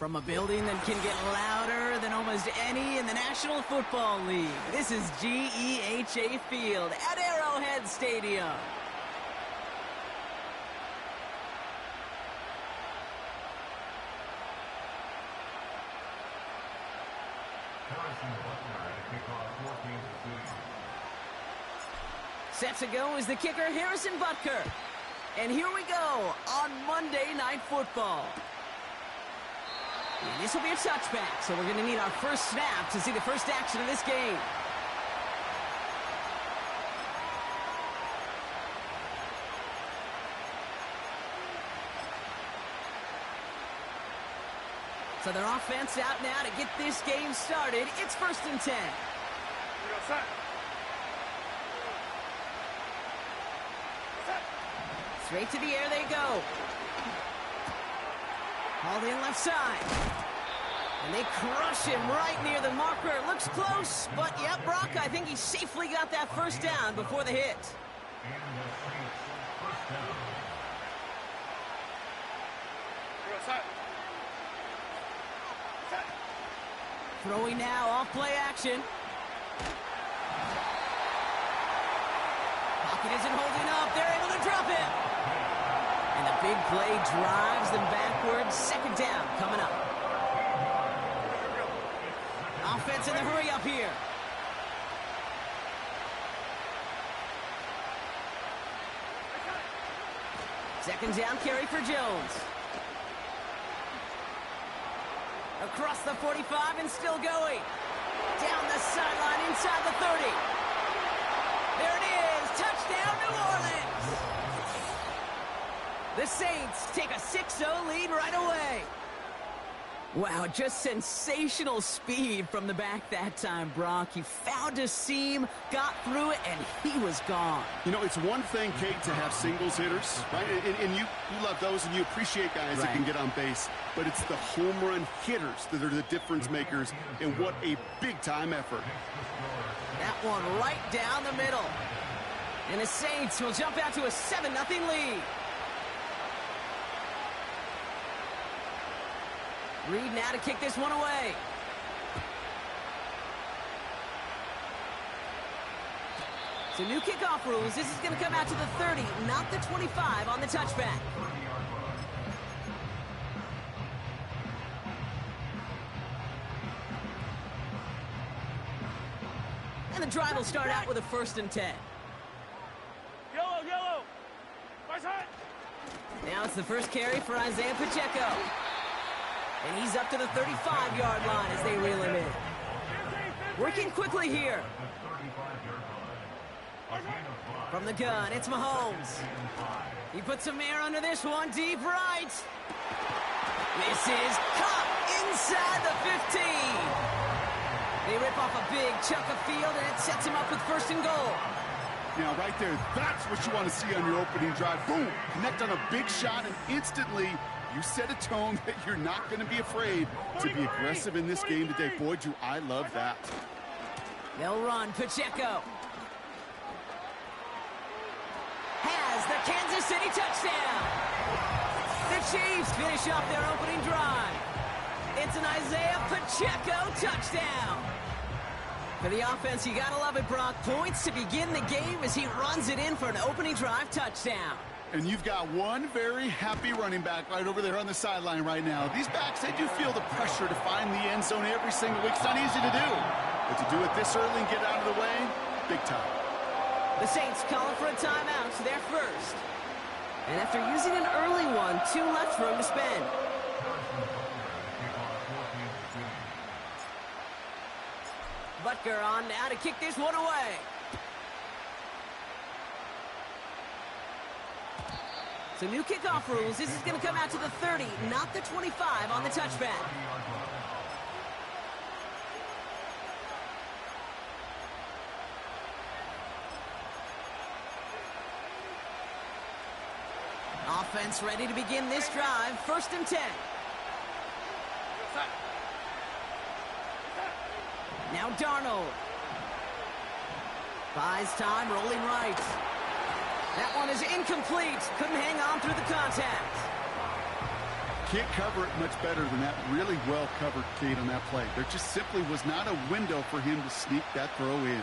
From a building that can get louder than almost any in the National Football League, this is GEHA Field at Arrowhead Stadium. Set to go is the kicker, Harrison Butker. And here we go on Monday Night Football. And this will be a touchback, so we're going to need our first snap to see the first action of this game. So their offense out now to get this game started. It's 1st and 10. Straight to the air they go. Hauled in left side. And they crush him right near the marker. Looks close, but yep, Brock, I think he safely got that first down before the hit. Throwing now, off play action. Pocket isn't holding up. They're able to drop him. And the big play drives them backwards. 2nd down coming up. Offense in the hurry up here. Second down carry for Jones. Across the 45 and still going. Down the sideline inside the 30. There it is. Touchdown, New Orleans. The Saints take a 6-0 lead right away. Wow, just sensational speed from the back that time, Brock. He found a seam, got through it, and he was gone. You know, it's one thing, Kate, to have singles hitters, right? And you love those, and you appreciate guys that can get on base. But it's the home run hitters that are the difference makers, and what a big-time effort. That one right down the middle. And the Saints will jump out to a 7-0 lead. Reed now to kick this one away. So new kickoff rules. This is going to come out to the 30, not the 25 on the touchback. And the drive will start out with a 1st and 10. Yellow. Now it's the first carry for Isaiah Pacheco. And he's up to the 35-yard line as they reel him in. Working quickly here. From the gun, it's Mahomes. He puts some air under this one, deep right. This is caught inside the 15. They rip off a big chunk of field, and it sets him up with 1st and goal. Now, right there, that's what you want to see on your opening drive. Boom! Connect on a big shot, and instantly you set a tone that you're not going to be afraid to be aggressive in this game today. Boy, do I love that. They'll run. Pacheco has the Kansas City touchdown. The Chiefs finish off their opening drive. It's an Isaiah Pacheco touchdown. For the offense, you got to love it, Brock. Points to begin the game as he runs it in for an opening drive touchdown. And you've got one very happy running back right over there on the sideline right now. These backs, they do feel the pressure to find the end zone every single week. It's not easy to do. But to do it this early and get out of the way, big time. The Saints calling for a timeout, so they're first. And after using an early one, 2 left for him to spend. Butker on now to kick this one away. So new kickoff rules. This is going to come out to the 30, not the 25 on the touchback. Offense ready to begin this drive. 1st and 10. Now Darnold. Buys time, rolling right. That one is incomplete. Couldn't hang on through the contact. Can't cover it much better than that. Really well covered, Kate, on that play. There just simply was not a window for him to sneak that throw in.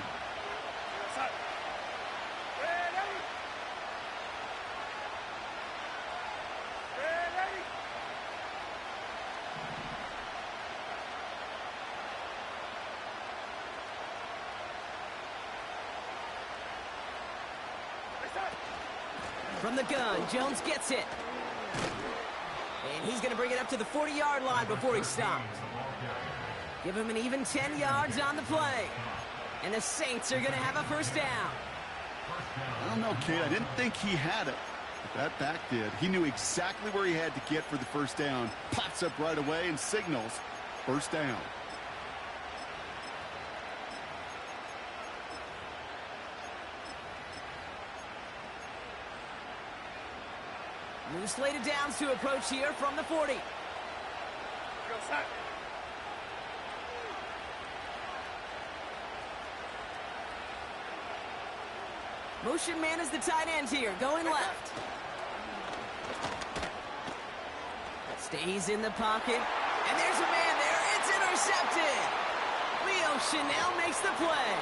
From the gun, Jones gets it. And he's going to bring it up to the 40-yard line before he stops. Give him an even 10 yards on the play. And the Saints are going to have a first down. I don't know, Kate. I didn't think he had it. But that back did. He knew exactly where he had to get for the first down. Pops up right away and signals first down. New slated downs to approach here from the 40. Motion man is the tight end here, going left. Stays in the pocket, and there's a man there. It's intercepted. Leo Chanel makes the play.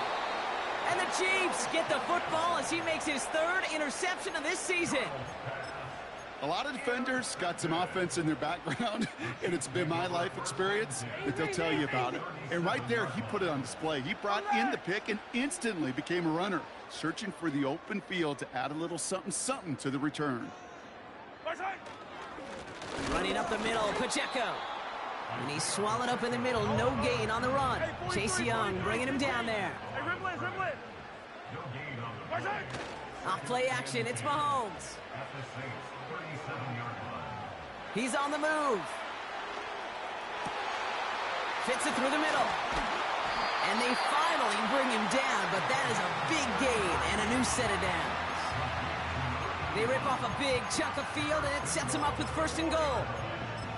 And the Chiefs get the football as he makes his third interception of this season. A lot of defenders got some offense in their background, and it's been my life experience that they'll tell you about it. And right there, he put it on display. He brought in the pick and instantly became a runner, searching for the open field to add a little something to the return. Running up the middle, Pacheco. And he's swallowed up in the middle, no gain on the run. Chase Young bringing him down there. Off play action, it's Mahomes. He's on the move. Fits it through the middle. And they finally bring him down, but that is a big gain and a new set of downs. They rip off a big chunk of field, and it sets him up with first and goal.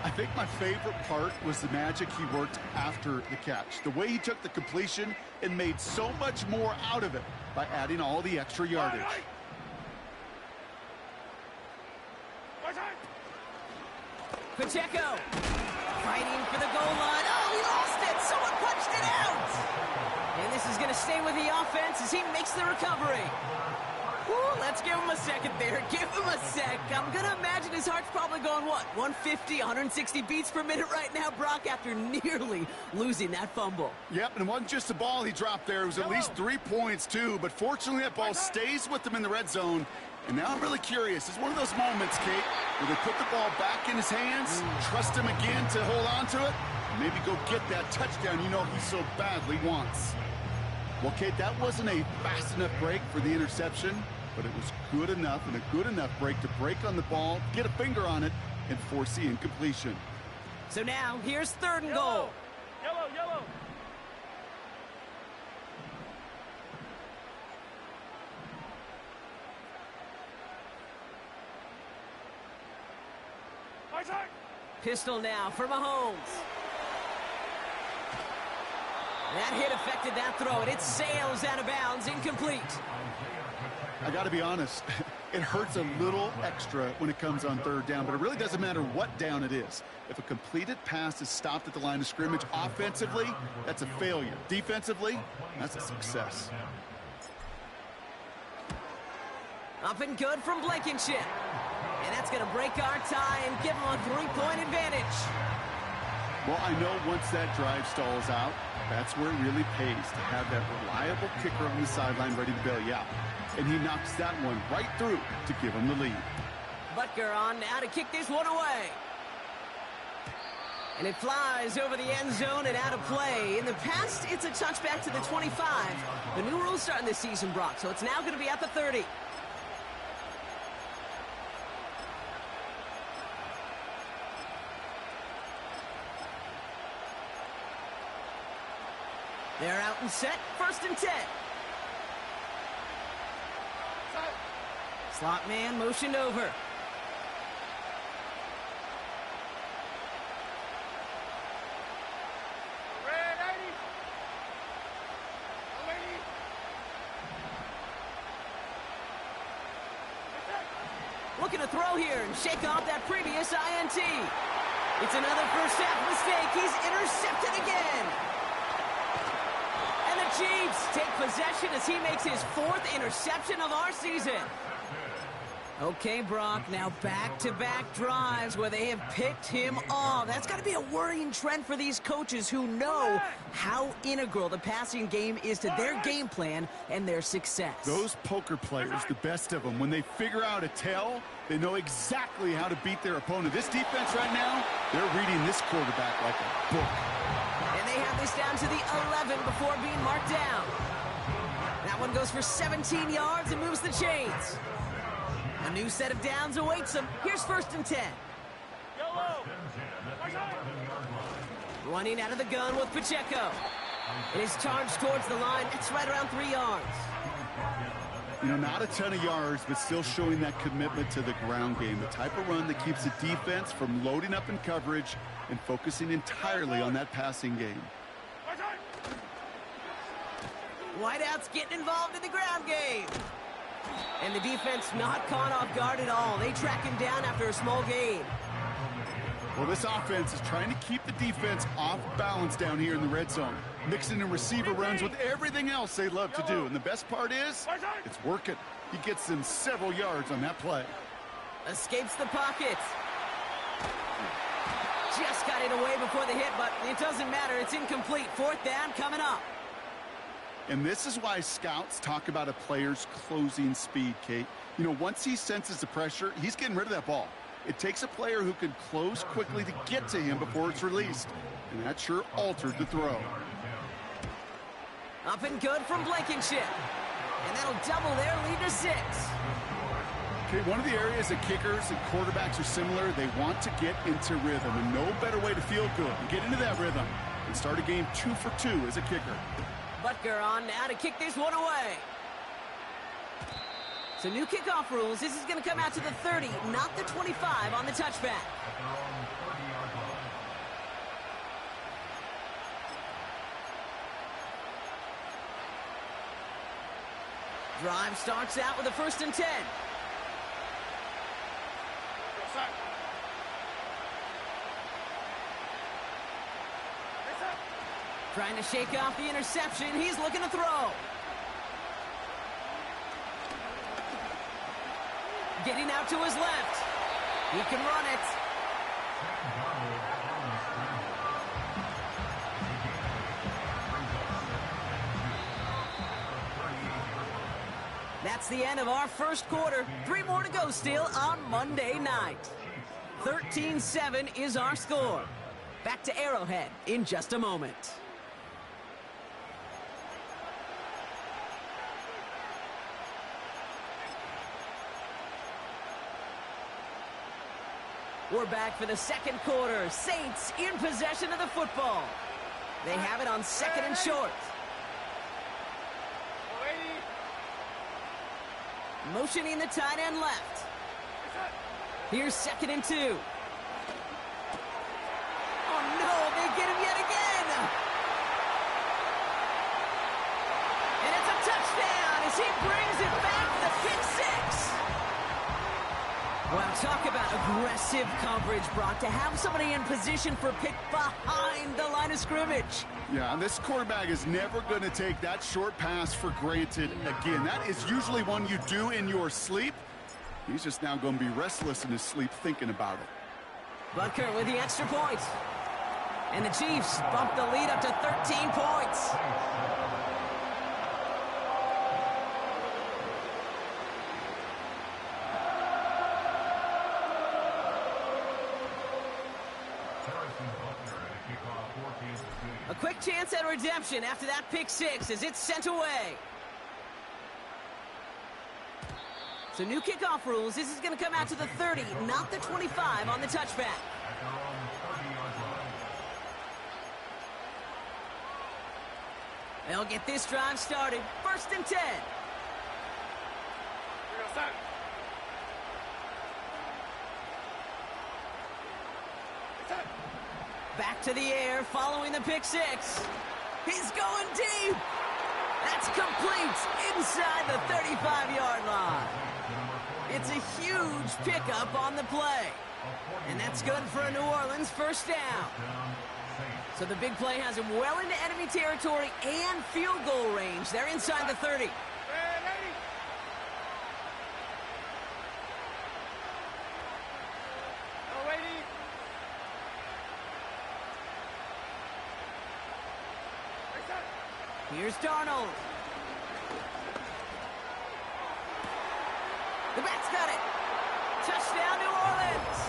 I think my favorite part was the magic he worked after the catch. The way he took the completion and made so much more out of it by adding all the extra yardage. Pacheco fighting for the goal line. Oh, he lost it. Someone punched it out. And this is going to stay with the offense as he makes the recovery. Ooh, let's give him a second there. Give him a sec. I'm going to imagine his heart's probably going, what, 150, 160 beats per minute right now, Brock, after nearly losing that fumble. Yep, and it wasn't just a ball he dropped there. It was at least 3 points, too. But fortunately, that ball stays with him in the red zone. And now I'm really curious. It's one of those moments, Kate, where they put the ball back in his hands, trust him again to hold on to it, and maybe go get that touchdown you know he so badly wants. Well, Kate, that wasn't a fast enough break for the interception, but it was good enough and a good enough break to break on the ball, get a finger on it, and force the incompletion. So now, here's third and goal. Yellow. Pistol now for Mahomes. That hit affected that throw, and it sails out of bounds, incomplete. I got to be honest, it hurts a little extra when it comes on third down, but it really doesn't matter what down it is. If a completed pass is stopped at the line of scrimmage offensively, that's a failure. Defensively, that's a success. Up and good from Blankenship. And that's going to break our tie and give them a 3-point advantage. Well, I know once that drive stalls out, that's where it really pays to have that reliable kicker on the sideline ready to bail you out. And he knocks that one right through to give him the lead. Butker on now to kick this one away. And it flies over the end zone and out of play. In the past, it's a touchback to the 25. The new rules starting this season, Brock, so it's now going to be at the 30. They're out and set, 1st and 10. Slot man motioned over. Looking to throw here and shake off that previous INT. It's another first half mistake. He's intercepted again. And the Chiefs take possession as he makes his 4th interception of our season. Okay, Brock, now back-to-back drives where they have picked him off. That's got to be a worrying trend for these coaches who know how integral the passing game is to their game plan and their success. Those poker players, the best of them, when they figure out a tell, they know exactly how to beat their opponent. This defense right now, they're reading this quarterback like a book. And they have this down to the 11 before being marked down. That one goes for 17 yards and moves the chains. A new set of downs awaits them. Here's 1st and 10. Running out of the gun with Pacheco. It is charged towards the line. It's right around 3 yards. You know, not a ton of yards, but still showing that commitment to the ground game. The type of run that keeps the defense from loading up in coverage and focusing entirely on that passing game. Wideouts getting involved in the ground game. And the defense not caught off guard at all. They track him down after a small gain. Well, this offense is trying to keep the defense off balance down here in the red zone. Mixing in receiver runs with everything else they love to do. And the best part is, it's working. He gets them several yards on that play. Escapes the pocket. Just got it away before the hit, but it doesn't matter. It's incomplete. 4th down coming up. And this is why scouts talk about a player's closing speed, Kate. You know, once he senses the pressure, he's getting rid of that ball. It takes a player who can close quickly to get to him before it's released. And that sure altered the throw. Up and good from Blankenship. And that'll double their lead to 6. Okay, one of the areas that kickers and quarterbacks are similar, they want to get into rhythm. And no better way to feel good and get into that rhythm and start a game 2 for 2 as a kicker. Butker on now to kick this one away. So new kickoff rules. This is going to come out to the 30, not the 25 on the touchback. Drive starts out with a 1st and 10. Trying to shake off the interception. He's looking to throw. Getting out to his left. He can run it. That's the end of our 1st quarter. 3 more to go still on Monday night. 13-7 is our score. Back to Arrowhead in just a moment. We're back for the 2nd quarter. Saints in possession of the football. They have it on 2nd and short. Motioning the tight end left. Here's 2nd and 2. Oh no, they get him yet again. And it's a touchdown as he brings it back with a pick 6. Well, talk about aggressive coverage, Brock, to have somebody in position for a pick behind the line of scrimmage. Yeah, and this quarterback is never going to take that short pass for granted again. That is usually one you do in your sleep. He's just now going to be restless in his sleep thinking about it. Butker with the extra point. And the Chiefs bump the lead up to 13 points. A quick chance at redemption after that pick 6 as it's sent away. So new kickoff rules. This is going to come out to the 30, not the 25 on the touchback. They'll get this drive started. 1st and 10. Back to the air following the pick 6. He's going deep. That's complete inside the 35-yard line. It's a huge huge pickup on the play. And that's good for a New Orleans first down. So the big play has him well into enemy territory and field goal range. They're inside the 30. Here's Darnold. The back's got it. Touchdown, New Orleans.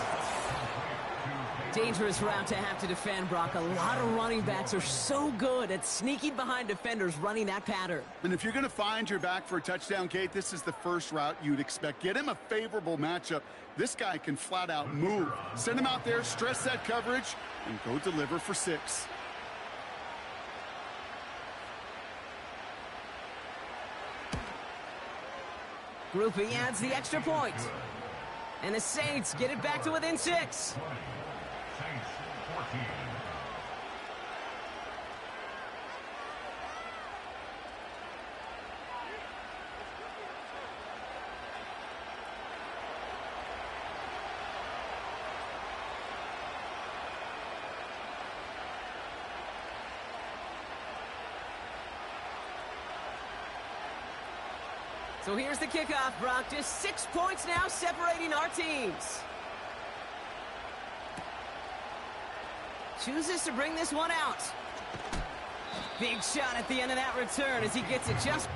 Dangerous route to have to defend, Brock. A lot of running backs are so good at sneaking behind defenders running that pattern. And if you're going to find your back for a touchdown, Kate, this is the first route you'd expect. Get him a favorable matchup. This guy can flat out move. Send him out there, stress that coverage, and go deliver for 6. Grouping adds the extra point. And the Saints get it back to within 6. So here's the kickoff, Brock. Just 6 points now separating our teams. Chooses to bring this one out. Big shot at the end of that return as he gets it just...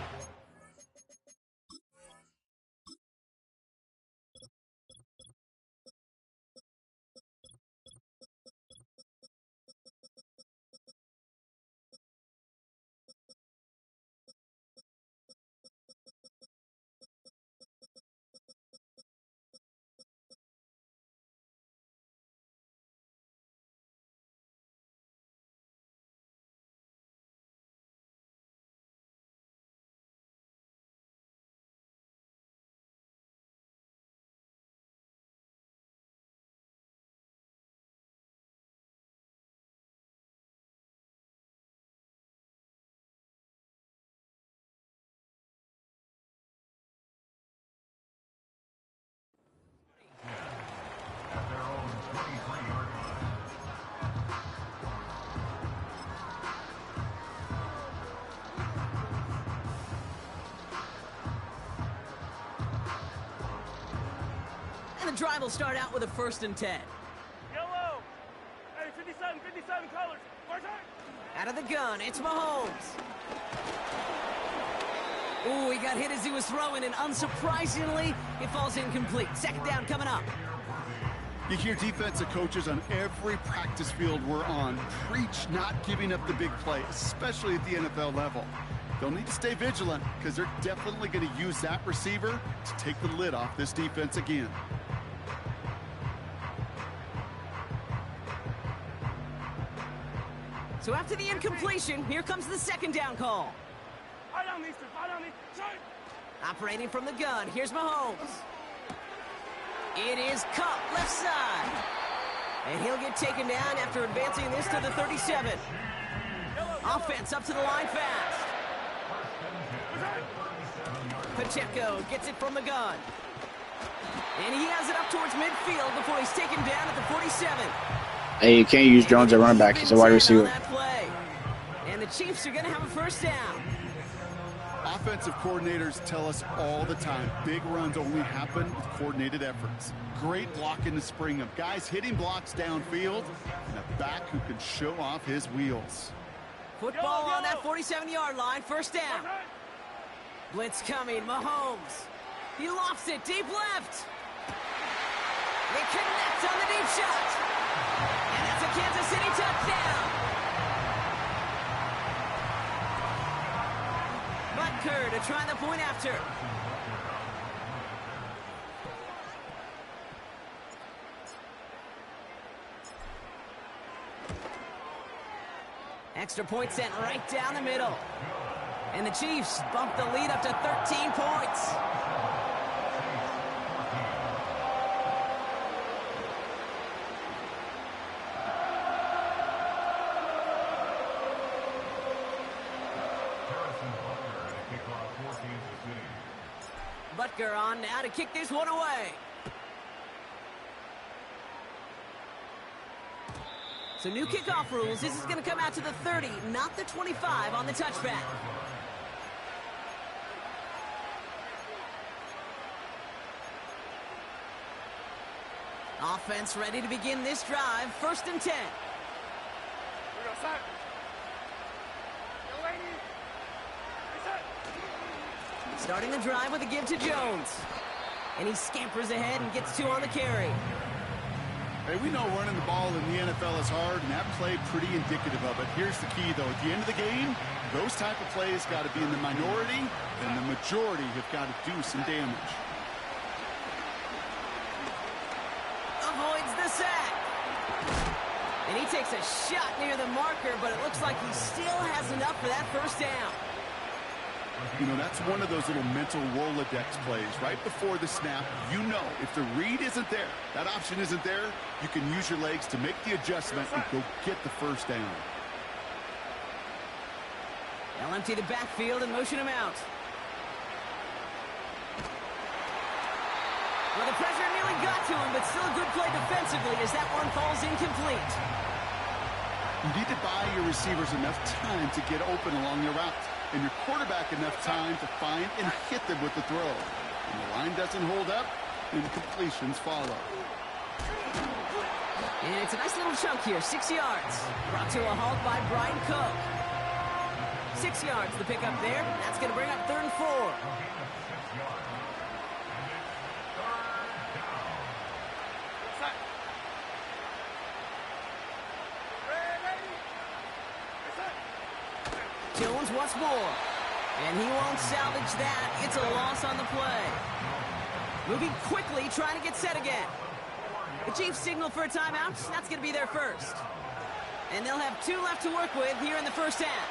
The drive will start out with a 1st and 10. Yellow! Hey, 57 colors. Where's that? Out of the gun, it's Mahomes. Ooh, he got hit as he was throwing, and unsurprisingly, it falls incomplete. 2nd down coming up. You hear defensive coaches on every practice field we're on preach not giving up the big play, especially at the NFL level. They'll need to stay vigilant because they're definitely going to use that receiver to take the lid off this defense again. So after the incompletion, here comes the 2nd down call. I don't need to. Operating from the gun, here's Mahomes. It is Kupp, left side. And he'll get taken down after advancing this to the 37. Offense up to the line fast. Pacheco gets it from the gun. And he has it up towards midfield before he's taken down at the 47. Hey, you can't use Jones at running back. He's a wide receiver. And the Chiefs are going to have a 1st down. Offensive coordinators tell us all the time, big runs only happen with coordinated efforts. Great block in the spring of guys hitting blocks downfield and a back who can show off his wheels. Football on that 47-yard line, 1st down. Blitz coming, Mahomes. He lofts it deep left. They connect on the deep shot. And that's a Kansas City touchdown. Butker to try the point after. Extra point sent right down the middle. And the Chiefs bump the lead up to 13 points. Butker on now to kick this one away. So new kickoff rules. This is going to come out to the 30, not the 25 on the touchback. Offense ready to begin this drive. 1st and 10. Starting the drive with a give to Jones. And he scampers ahead and gets 2 on the carry. Hey, we know running the ball in the NFL is hard, and that play pretty indicative of it. Here's the key, though. At the end of the game, those type of plays got to be in the minority, and the majority have got to do some damage. Avoids the sack. And he takes a shot near the marker, but it looks like he still has enough for that 1st down. You know, that's one of those little mental Rolodex plays. Right before the snap, you know if the read isn't there, that option isn't there, you can use your legs to make the adjustment and go get the 1st down. They'll empty the backfield and motion him out. Well, the pressure nearly got to him, but still a good play defensively as that one falls incomplete. You need to buy your receivers enough time to get open along your route, and your quarterback enough time to find and hit them with the throw. When the line doesn't hold up, incompletions follow. And it's a nice little chunk here, 6 yards. Brought to a halt by Brian Cook. 6 yards, the pickup there. That's going to bring up 3rd and 4. Jones once more. And he won't salvage that. It's a loss on the play. Moving quickly, trying to get set again. The Chiefs signal for a timeout. That's going to be their 1st. And they'll have 2 left to work with here in the 1st half.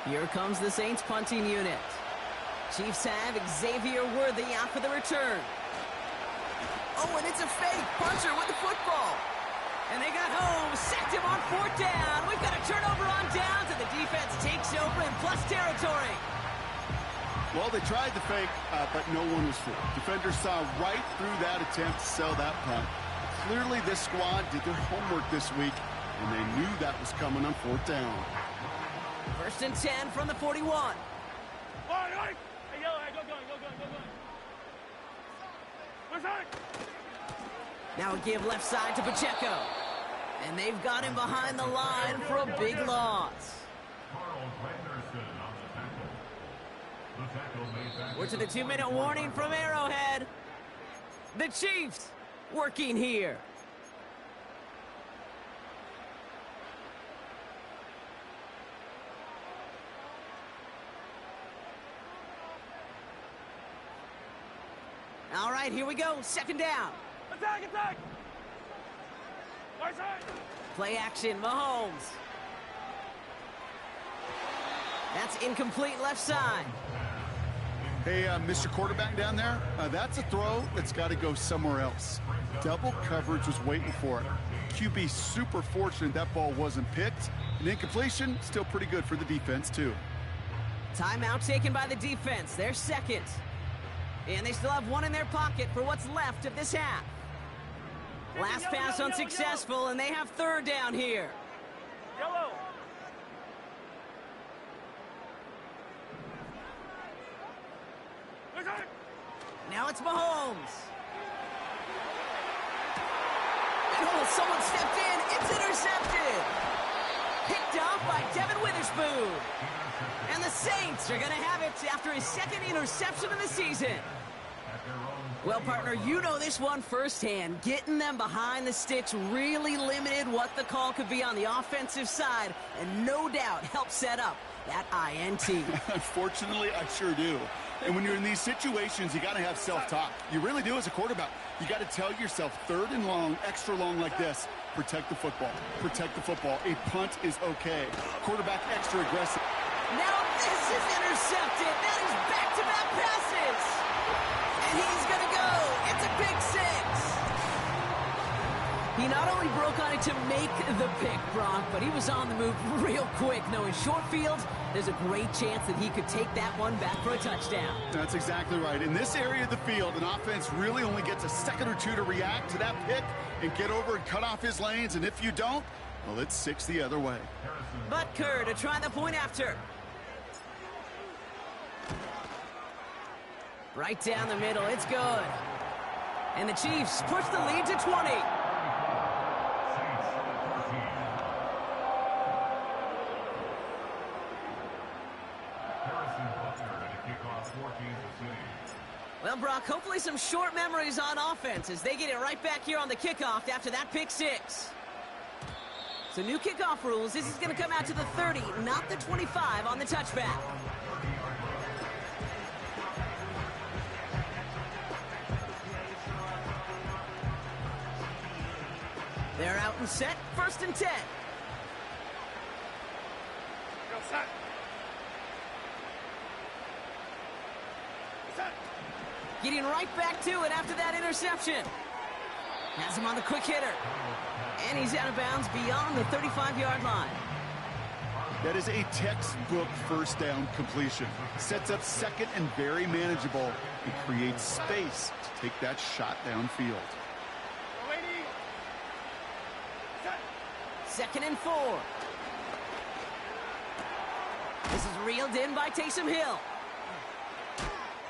Here comes the Saints punting unit. Chiefs have Xavier Worthy out for the return. Oh, and it's a fake puncher with the football. And they got home, sacked him on 4th down. We've got a turnover on downs, and the defense takes over in plus territory. Well, they tried the fake, but no one was fooled. Defenders saw right through that attempt to sell that punt. Clearly, this squad did their homework this week, and they knew that was coming on 4th down. 1st and 10 from the 41. Now a give left side to Pacheco. And they've got him behind the line for a big loss. We're to the 2-minute warning from Arrowhead. The Chiefs working here. All right, here we go. 2nd down. Attack, attack! Right side! Play action, Mahomes. That's incomplete left side. Hey, Mr. Quarterback down there, that's a throw that's got to go somewhere else. Double coverage was waiting for it. QB super fortunate that ball wasn't picked. An incompletion, still pretty good for the defense, too. Timeout taken by the defense. They're 2nd. And they still have 1 in their pocket for what's left of this half. Last pass unsuccessful, and they have 3rd down here. Yellow. Now it's Mahomes. Oh, someone stepped in. It's intercepted. Picked off by Devin Witherspoon. And the Saints are going to have it after his 2nd interception of the season. Well, partner, you know this one firsthand. Getting them behind the sticks really limited what the call could be on the offensive side, and no doubt helped set up that INT. Unfortunately, I sure do. And when you're in these situations, you got to have self-talk. You really do as a quarterback. You got to tell yourself 3rd and long, extra long like this, protect the football. Protect the football. A punt is okay. Quarterback extra aggressive. Now this is intercepted. That is back-to-back passes. And he's going to go. It's a big 6. He not only broke on it to make the pick, Brock, but he was on the move real quick, knowing short field, there's a great chance that he could take that one back for a touchdown. That's exactly right. In this area of the field, an offense really only gets a second or two to react to that pick and get over and cut off his lanes, and if you don't, well, it's 6 the other way. Butker to try the point after. Right down the middle, it's good. And the Chiefs push the lead to 20. Well, Brock, hopefully some short memories on offense as they get it right back here on the kickoff after that pick 6. So new kickoff rules. This is going to come out to the 30, not the 25 on the touchback. They're out and set. 1st and 10. Go set. Set. Getting right back to it after that interception. Has him on the quick hitter. And he's out of bounds beyond the 35-yard line. That is a textbook first down completion. Sets up second and very manageable and creates space to take that shot downfield. Lady. Set. 2nd and 4. This is reeled in by Taysom Hill.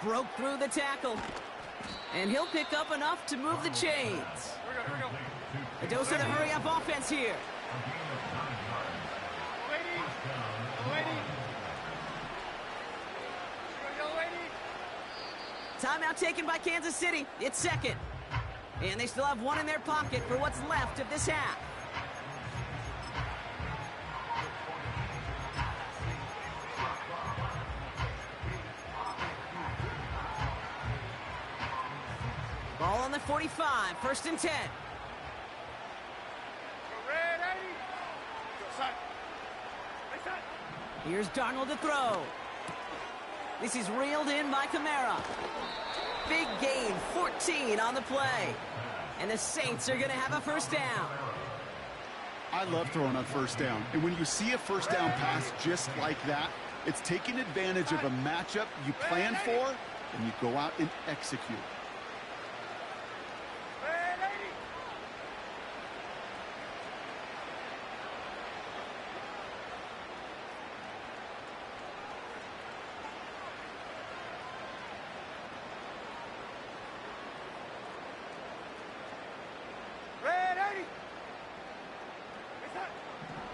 Broke through the tackle. And he'll pick up enough to move the chains. Here we go. A dose of the hurry-up offense here. Lady. Go, lady. Timeout taken by Kansas City. It's 2nd. And they still have one in their pocket for what's left of this half. Ball on the 45, 1st and 10. Ready. Go set. Make set. Here's Darnold to throw. This is reeled in by Kamara. Big gain, 14 on the play. And the Saints are going to have a first down. I love throwing on first down. And when you see a first down pass just like that, it's taking advantage of a matchup you plan for, and you go out and execute.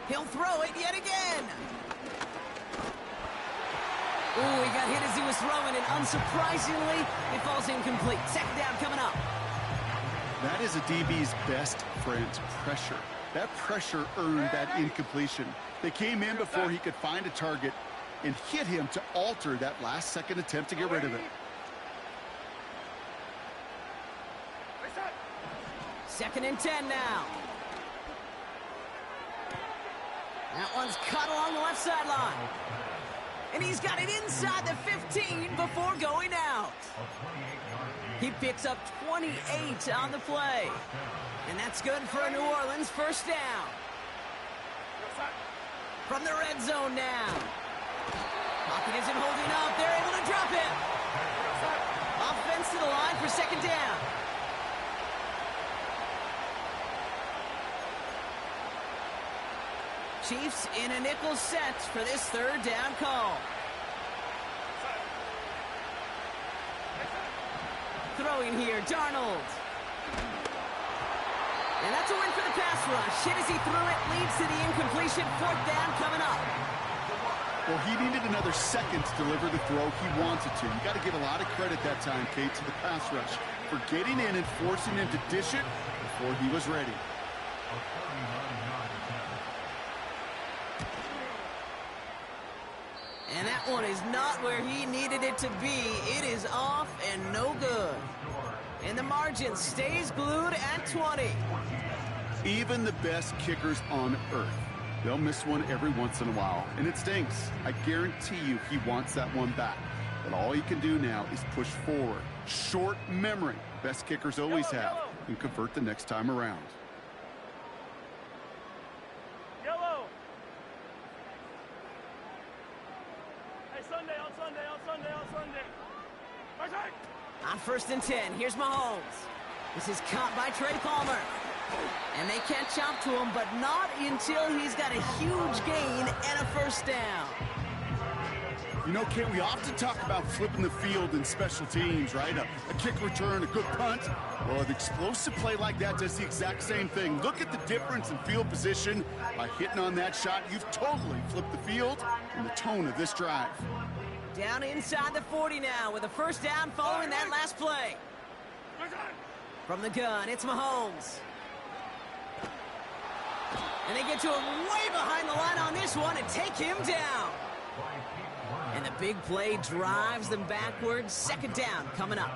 He'll throw it yet again. Ooh, he got hit as he was throwing, and unsurprisingly, it falls incomplete. 2nd down coming up. That is a DB's best friend, pressure. That pressure earned that incompletion. They came in before he could find a target and hit him to alter that last-second attempt to get rid of it. 2nd and 10 now. That one's cut along the left sideline. And he's got it inside the 15 before going out. He picks up 28 on the play. And that's good for a New Orleans first down. From the red zone now. Pocket isn't holding up. They're able to drop it. Offense to the line for 2nd down. Chiefs in a nickel set for this 3rd down call. Throwing here, Darnold. And that's a win for the pass rush. Hit as he threw it, leads to the incompletion. 4th down coming up. Well, he needed another second to deliver the throw he wanted to. You got to give a lot of credit that time, Kate, to the pass rush for getting in and forcing him to dish it before he was ready. And that one is not where he needed it to be. It is off and no good. And the margin stays glued at 20. Even the best kickers on earth, they'll miss one every once in a while, and it stinks. I guarantee you he wants that one back. But all he can do now is push forward. Short memory, best kickers always have, and convert the next time around. first and 10. Here's Mahomes. This is caught by Trey Palmer. And they catch up to him, but not until he's got a huge gain and a first down. You know, Kate, we often talk about flipping the field in special teams, right? A kick return, a good punt. Well, an explosive play like that does the exact same thing. Look at the difference in field position. By hitting on that shot, you've totally flipped the field and the tone of this drive. Down inside the 40 now with a first down following that last play. From the gun, it's Mahomes. And they get to him way behind the line on this one and take him down. And the big play drives them backwards. Second down coming up.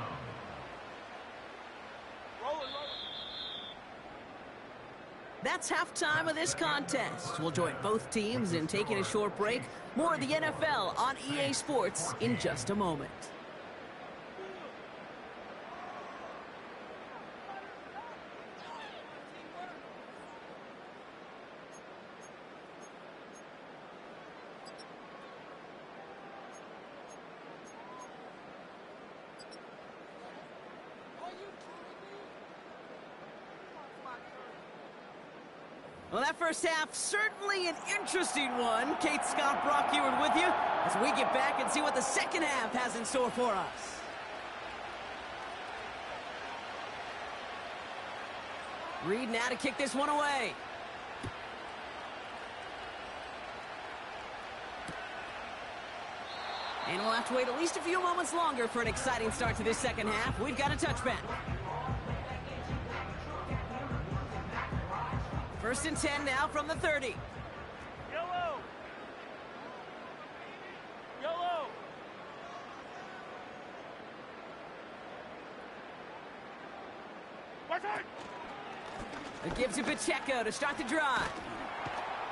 That's halftime of this contest. We'll join both teams in taking a short break. More of the NFL on EA Sports in just a moment. Well, that first half, certainly an interesting one. Kate Scott, Brock Eward with you as we get back and see what the second half has in store for us. Reed now to kick this one away. And we'll have to wait at least a few moments longer for an exciting start to this second half. We've got a touchback. First and 10 now from the 30. Yellow! Yellow! Watch out! It gives to Pacheco to start the drive.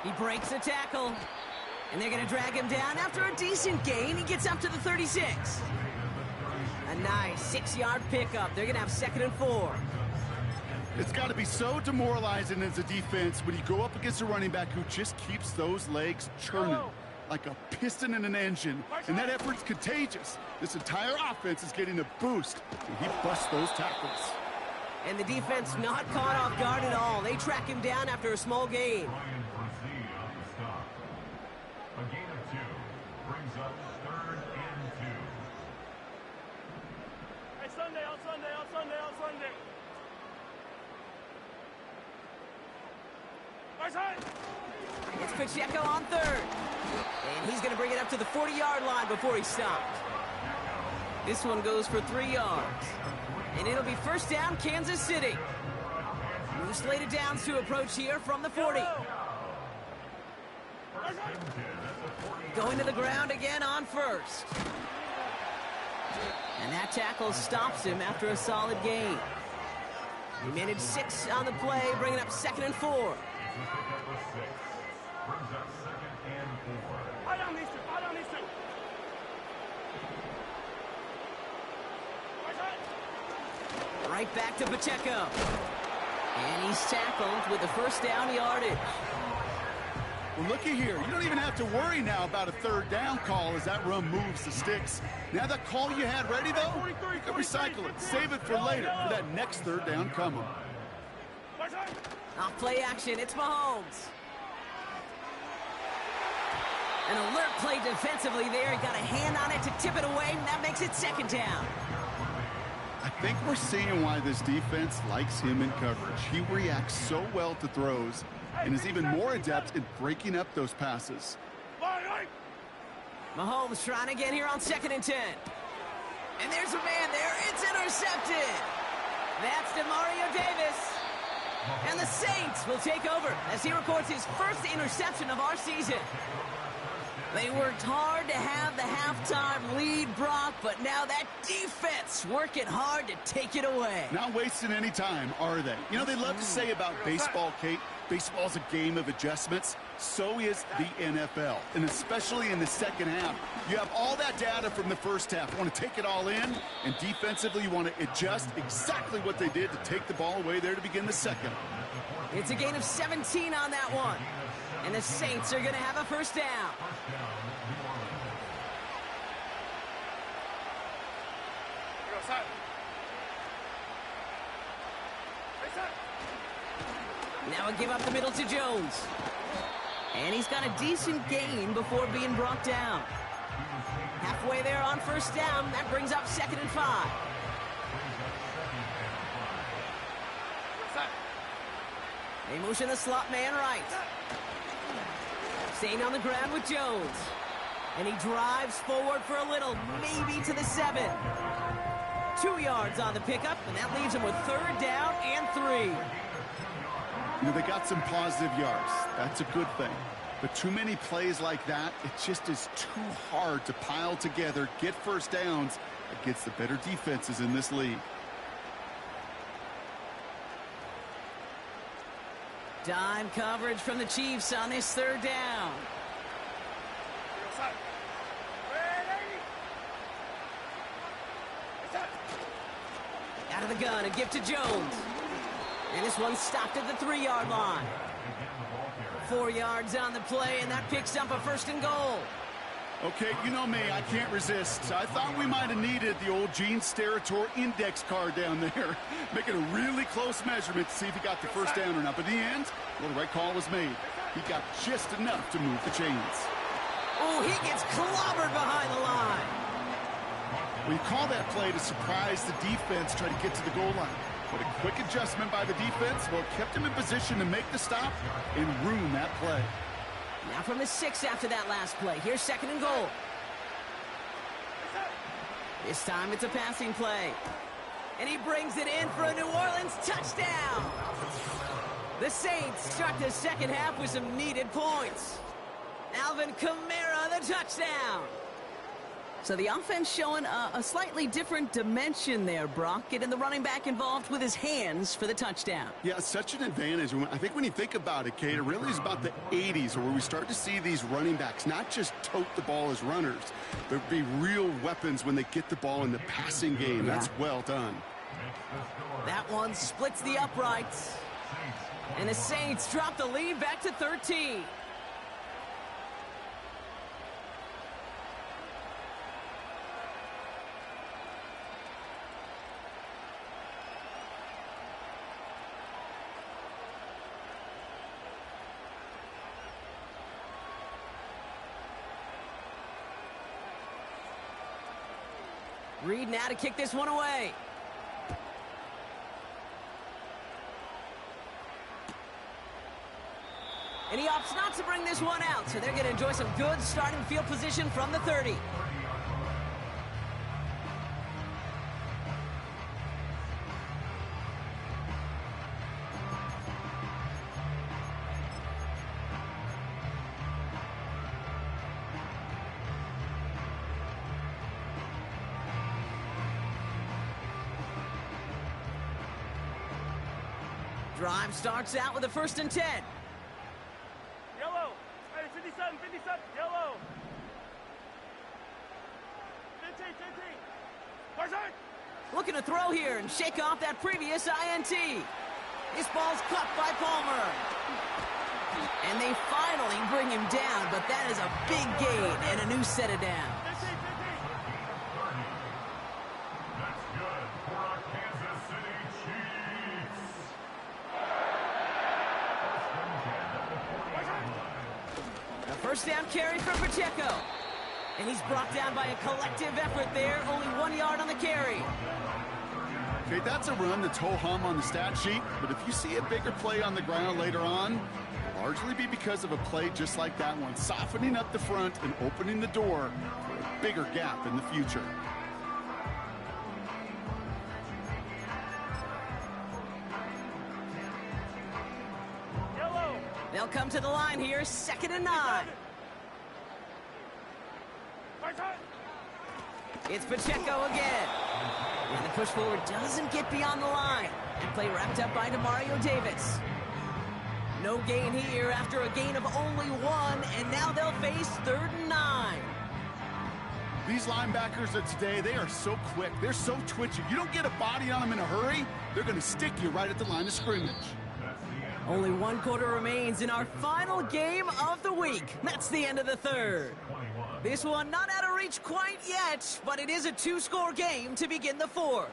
He breaks the tackle. And they're going to drag him down after a decent gain. He gets up to the 36. A nice 6-yard pickup. They're going to have 2nd and 4. It's got to be so demoralizing as a defense when you go up against a running back who just keeps those legs churning like a piston in an engine. And that effort's contagious. This entire offense is getting a boost. And he busts those tackles. And the defense not caught off guard at all. They track him down after a small gain. A gain of 2 brings up 3rd and 2. Hey, Sunday, on Sunday, on Sunday, on Sunday. Watch out! It's Pacheco on 3rd. And he's going to bring it up to the 40-yard line before he stopped. This one goes for 3 yards. And it'll be first down, Kansas City. New slated downs to approach here from the 40. Going to the ground again on first. And that tackle stops him after a solid gain. He managed 6 on the play, bringing up 2nd and 4. Right back to Pacheco. And he's tackled with the first down yardage. Well, looky here. You don't even have to worry now about a 3rd down call as that run moves the sticks. Now that call you had ready, though, you can recycle it. Save it for later for that next 3rd down coming. Off play action, it's Mahomes. An alert play defensively there. He got a hand on it to tip it away, and that makes it 2nd down. I think we're seeing why this defense likes him in coverage. He reacts so well to throws and is even more adept in breaking up those passes. Mahomes trying to get here on 2nd and 10. And there's a man there. It's intercepted. That's DeMario Davis. And the Saints will take over as he records his first interception of our season. They worked hard to have the halftime lead, Brock, but now that defense working hard to take it away. Not wasting any time, are they? You know, they love to say about baseball, Kate, baseball's a game of adjustments. So is the NFL, and especially in the second half. You have all that data from the first half. You want to take it all in, and defensively you want to adjust exactly what they did to take the ball away there to begin the second. It's a gain of 17 on that one. And the Saints are going to have a first down. Now a give up the middle to Jones. And he's got a decent gain before being brought down. Halfway there on first down. That brings up 2nd and 5. They motion the slot man right. Staying on the ground with Jones. And he drives forward for a little, maybe to the 7. 2 yards on the pickup, and that leaves him with 3rd down and 3. You know, they got some positive yards. That's a good thing. But too many plays like that, it just is too hard to pile together, get first downs against the better defenses in this league. Dime coverage from the Chiefs on this 3rd down. Out of the gun, a gift to Jones. And this one's stopped at the 3-yard line. 4 yards on the play, and that picks up a 1st and goal. Okay, you know me, I can't resist. I thought we might have needed the old Gene Steratore index card down there. Making a really close measurement to see if he got the first down or not. But in the end, well, the right call was made. He got just enough to move the chains. Oh, he gets clobbered behind the line. We call that play to surprise the defense, try to get to the goal line. But a quick adjustment by the defense, well, kept him in position to make the stop and ruin that play. Now from the 6 after that last play. Here's 2nd and goal. This time it's a passing play. And he brings it in for a New Orleans touchdown. The Saints start the 2nd half with some needed points. Alvin Kamara, the touchdown. So the offense showing a slightly different dimension there, Brock. Getting the running back involved with his hands for the touchdown. Yeah, such an advantage. I think when you think about it, Kate, it really is about the 80s where we start to see these running backs not just tote the ball as runners, but be real weapons when they get the ball in the passing game. Yeah. That's well done. That one splits the uprights. And the Saints drop the lead back to 13. Reed now to kick this one away. And he opts not to bring this one out, so they're going to enjoy some good starting field position from the 30. Drive starts out with a 1st and 10. Yellow. Hey, 57, 57. Yellow. 15, 15. Varsite. Looking to throw here and shake off that previous INT. This ball's caught by Palmer. And they finally bring him down, but that is a big gain and a new set of downs. 15, 15. That's good for our Kansas City Chiefs. A 1st down carry for Pacheco. And he's brought down by a collective effort there. Only 1 yard on the carry. Okay, that's a run that's ho-hum on the stat sheet, but if you see a bigger play on the ground later on, it'll largely be because of a play just like that one, softening up the front and opening the door for a bigger gap in the future. Yellow. They'll come to the line here, 2nd and 9. Varsite. It's Pacheco again. And the push forward doesn't get beyond the line. And play wrapped up by Demario Davis. No gain here after a gain of only 1, and now they'll face 3rd and 9. These linebackers of today, they are so quick. They're so twitchy. You don't get a body on them in a hurry, they're going to stick you right at the line of scrimmage. Only 1 quarter remains in our final game of the week. That's the end of the 3rd. This one not out of reach quite yet, but it is a 2-score game to begin the 4th.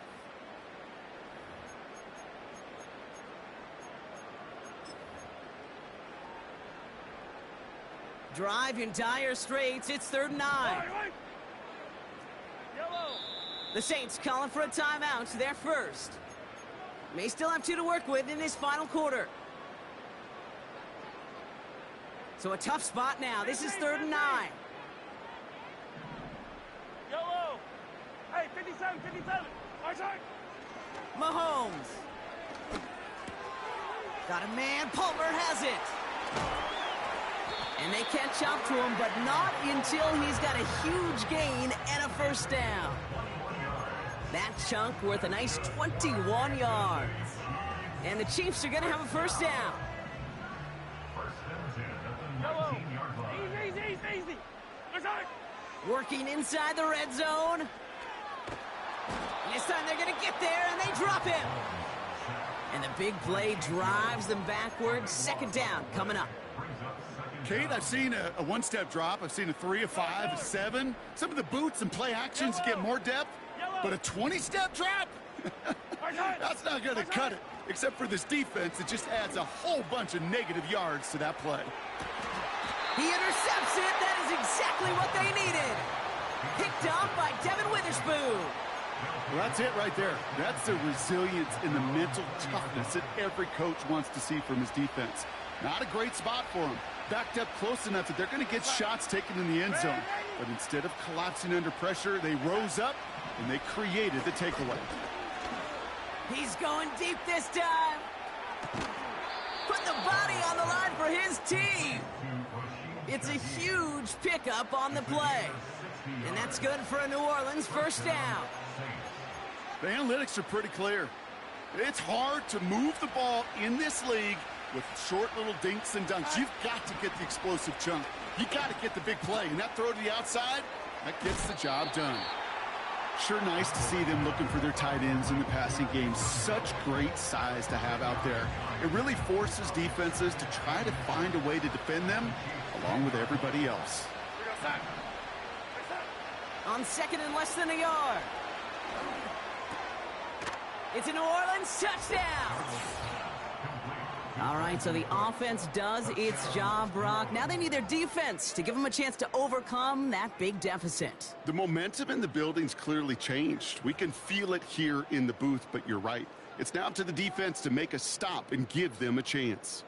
drive in dire straits. It's 3rd and 9. Right. Yellow. The Saints calling for a timeout. They're first. May still have 2 to work with in this final quarter. So a tough spot now. This is 3rd and 9. Yellow. Hey, 57, 57. Right side. Mahomes. Got a man. Palmer has it. And they catch up to him, but not until he's got a huge gain and a first down. That chunk worth a nice 21 yards. And the Chiefs are going to have a first down. Yellow. Easy. Right side. Working inside the red zone. This time they're going to get there, and they drop him. And the big play drives them backwards. 2nd down coming up. Kate, I've seen a one-step drop. I've seen a 3, a 5, a 7. Some of the boots and play actions get more depth. But a 20-step drop? That's not going to cut it. Except for this defense, it just adds a whole bunch of negative yards to that play. He intercepts it. That is exactly what they needed. Picked off by Devin Witherspoon. Well, that's it right there. That's the resilience and the mental toughness that every coach wants to see from his defense. Not a great spot for him. Backed up close enough that they're going to get shots taken in the end zone. But instead of collapsing under pressure, they rose up and they created the takeaway. He's going deep this time. Put the body on the line for his team. It's a huge pickup on the play. And that's good for a New Orleans first down. The analytics are pretty clear. It's hard to move the ball in this league with short little dinks and dunks. You've got to get the explosive chunk. You've got to get the big play. And that throw to the outside, that gets the job done. Sure nice to see them looking for their tight ends in the passing game. Such great size to have out there. It really forces defenses to try to find a way to defend them along with everybody else. On 2nd and less than a yard. It's a New Orleans touchdown. All right, so the offense does its job, Brock. Now they need their defense to give them a chance to overcome that big deficit. The momentum in the building's clearly changed. We can feel it here in the booth, but you're right. It's now up to the defense to make a stop and give them a chance.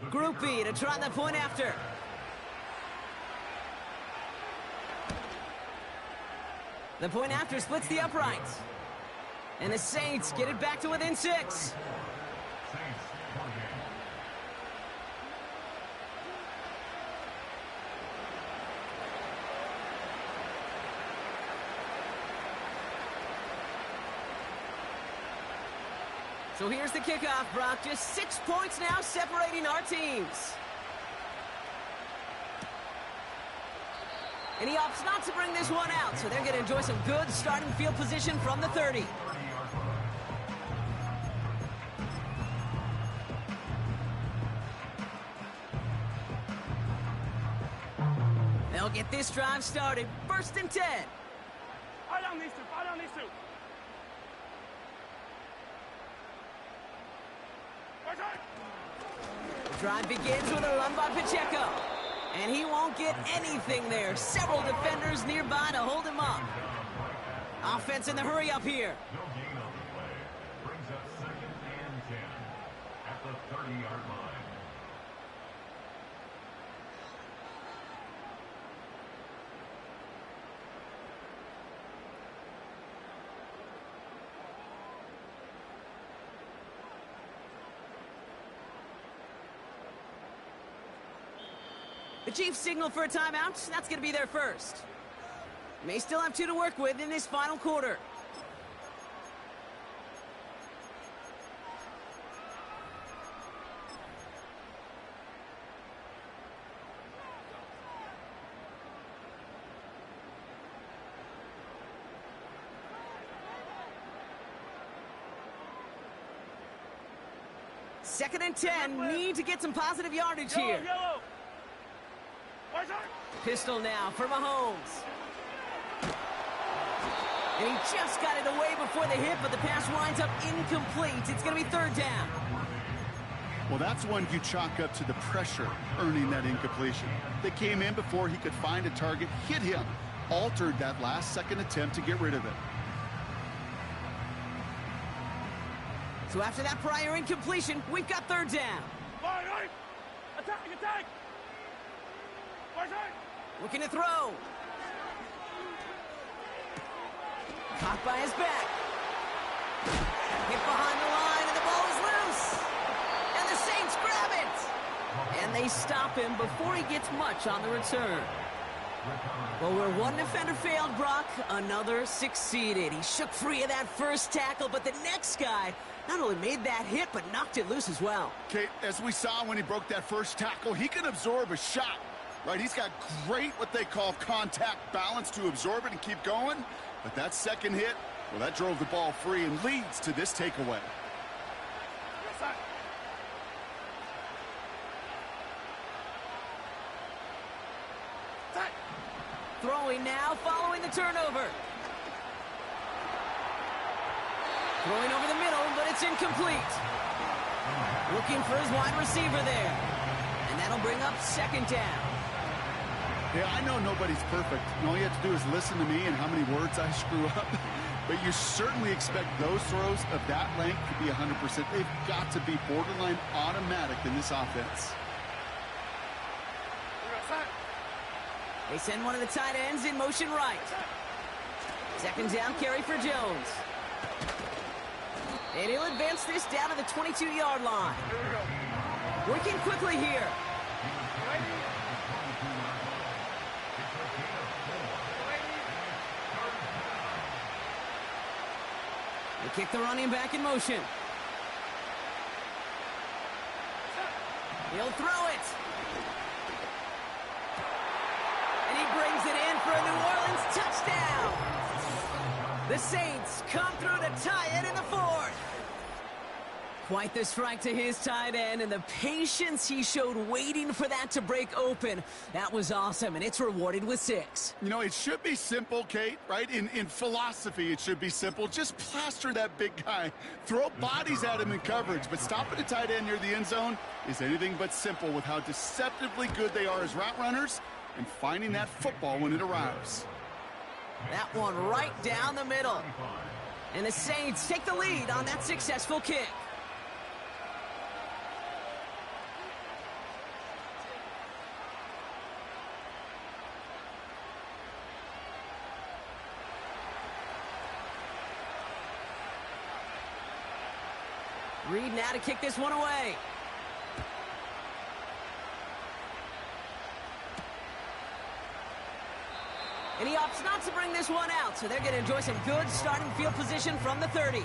Group B to try the point after. The point after splits the uprights. And the Saints get it back to within 6. So here's the kickoff, Brock. Just 6 points now separating our teams. And he opts not to bring this one out, so they're going to enjoy some good starting field position from the 30. They'll get this drive started. 1st and 10. Fall down these two. The drive begins with a run by Pacheco. And he won't get anything there. Several defenders nearby to hold him up. Offense in the hurry up here. No gain on the play. Brings up 2nd and 10 at the 30-yard line. The Chiefs signal for a timeout. That's going to be their first. May still have 2 to work with in this final quarter. Second and 10. Need to get some positive yardage here. Yellow. Right side. Pistol now for Mahomes. And he just got it away before the hit, but the pass winds up incomplete. It's going to be 3rd down. Well, that's one you chalk up to the pressure earning that incompletion. They came in before he could find a target, hit him, altered that last-second attempt to get rid of it. So after that prior incompletion, we've got third down. Line, right. Attack, attack. Right side. Looking to throw. Caught by his back. Hit behind the line, and the ball is loose. And the Saints grab it. And they stop him before he gets much on the return. Well, where one defender failed, Brock, another succeeded. He shook free of that first tackle, but the next guy not only made that hit, but knocked it loose as well. Okay, as we saw when he broke that first tackle, he can absorb a shot, right? He's got great, what they call contact balance to absorb it and keep going. But that second hit, well, that drove the ball free and leads to this takeaway. Yes, sir. Attack. Throwing now, following the turnover. Throwing over the middle, but it's incomplete. Looking for his wide receiver there. And that'll bring up second down. Yeah, I know nobody's perfect, and all you have to do is listen to me and how many words I screw up. But you certainly expect those throws of that length to be 100%. They've got to be borderline automatic in this offense. They send one of the tight ends in motion right. Second down carry for Jones. And he'll advance this down to the 22-yard line. Working quickly here. They kick the running back in motion. He'll throw it. And he brings it in for a New Orleans touchdown. The Saints come through to tie it in the fourth. Quite the strike to his tight end, and the patience he showed waiting for that to break open. That was awesome, and it's rewarded with 6. You know, it should be simple, Kate, right? In philosophy, it should be simple. Just plaster that big guy. Throw bodies at him in coverage, but stopping a tight end near the end zone is anything but simple with how deceptively good they are as route runners and finding that football when it arrives. That one right down the middle. And the Saints take the lead on that successful kick. Reed now to kick this one away. And he opts not to bring this one out, so they're going to enjoy some good starting field position from the 30.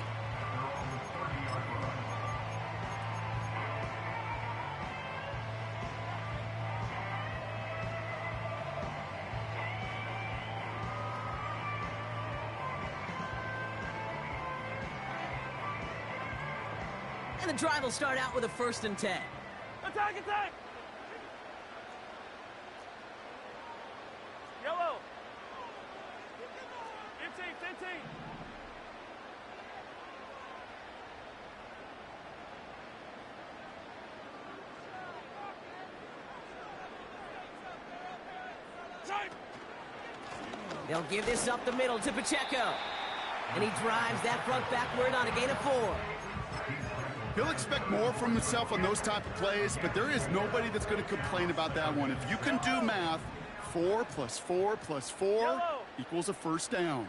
And the drive will start out with a 1st and 10. Attack, attack! Yellow. 15, 15. Time. They'll give this up the middle to Pacheco. And he drives that front backward on a gain of 4. He'll expect more from himself on those type of plays, but there is nobody that's going to complain about that one. If you can do math, 4 + 4 + 4 equals a first down.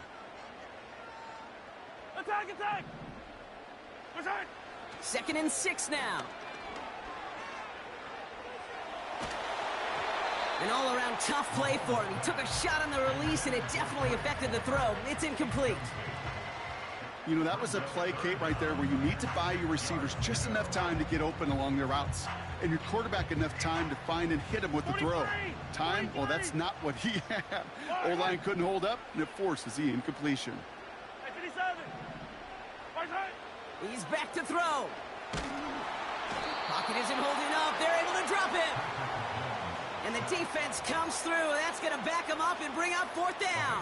Attack, attack! Return! 2nd and 6 now. An all-around tough play for him. He took a shot on the release, and it definitely affected the throw. It's incomplete. You know, that was a play, Kate, right there where you need to buy your receivers just enough time to get open along their routes, and your quarterback enough time to find and hit him with the throw. Time? Well, that's not what he had. O-line couldn't hold up, and it forces the incompletion. 57. Right side. He's back to throw. Pocket isn't holding up. They're able to drop him. And the defense comes through. That's going to back him up and bring up 4th down.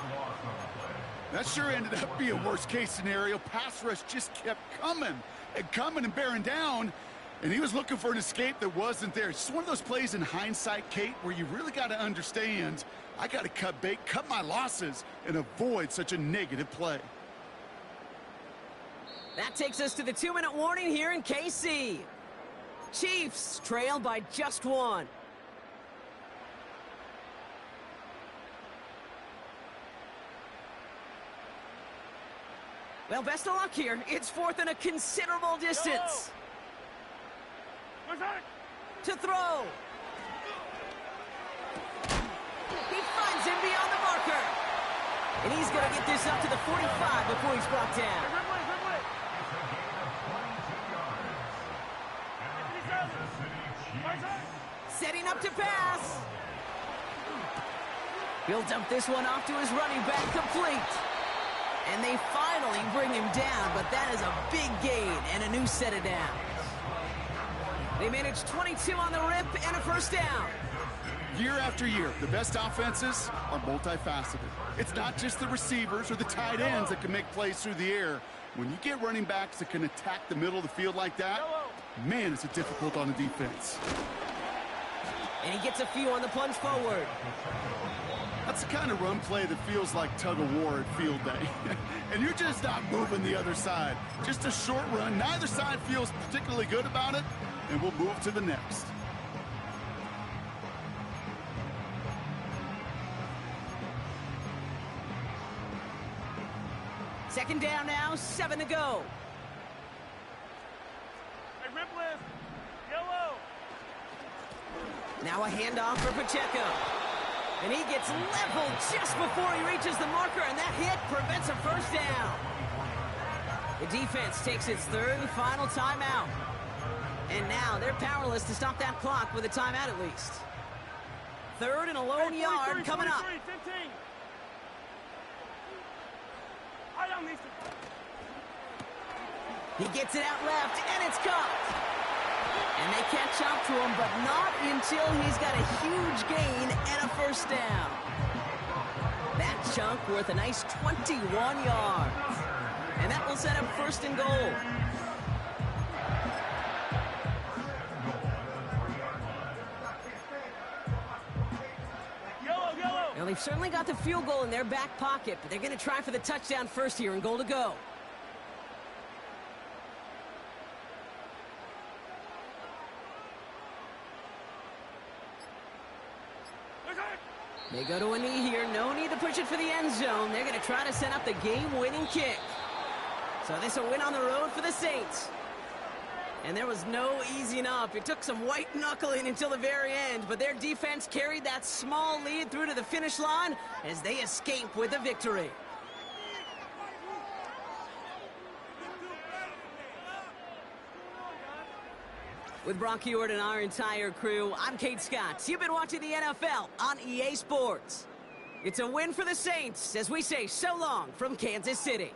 That sure ended up being worst-case scenario. Pass rush just kept coming and bearing down. And he was looking for an escape that wasn't there. It's just one of those plays in hindsight, Kate, where you really got to understand, I got to cut bait, cut my losses, and avoid such a negative play. That takes us to the 2-minute warning here in KC. Chiefs trail by just 1. Well, best of luck here. It's 4th and a considerable distance. To throw. He finds him beyond the marker. And he's going to get this up to the 45 before he's brought down. Setting up to pass. He'll dump this one off to his running back, complete. And they finally bring him down, but that is a big gain and a new set of downs. They managed 22 on the rip and a first down. Year after year, the best offenses are multifaceted. It's not just the receivers or the tight ends that can make plays through the air. When you get running backs that can attack the middle of the field like that, man, it's difficult on the defense. And he gets a few on the plunge forward. That's the kind of run play that feels like tug-of-war at field day. And you're just not moving the other side. Just a short run. Neither side feels particularly good about it, and we'll move to the next. Second down now, 7 to go. Hey, rip list. Yellow. Now a handoff for Pacheco. And he gets leveled just before he reaches the marker, and that hit prevents a first down. The defense takes its 3rd and final timeout. And now they're powerless to stop that clock with a timeout at least. 3rd and a lone yard coming up. 15. I don't need to. He gets it out left, and it's caught. And they catch up to him, but not until he's got a huge gain and a first down. That chunk worth a nice 21 yards. And that will set up 1st and goal. Yellow. Now, they've certainly got the field goal in their back pocket, but they're going to try for the touchdown first here and goal to go. They go to a knee here. No need to push it for the end zone. They're going to try to set up the game-winning kick. So this will win on the road for the Saints. And there was no easing up. It took some white knuckling until the very end, but their defense carried that small lead through to the finish line as they escape with a victory. With Brock Huard and our entire crew, I'm Kate Scott. You've been watching the NFL on EA Sports. It's a win for the Saints as we say so long from Kansas City.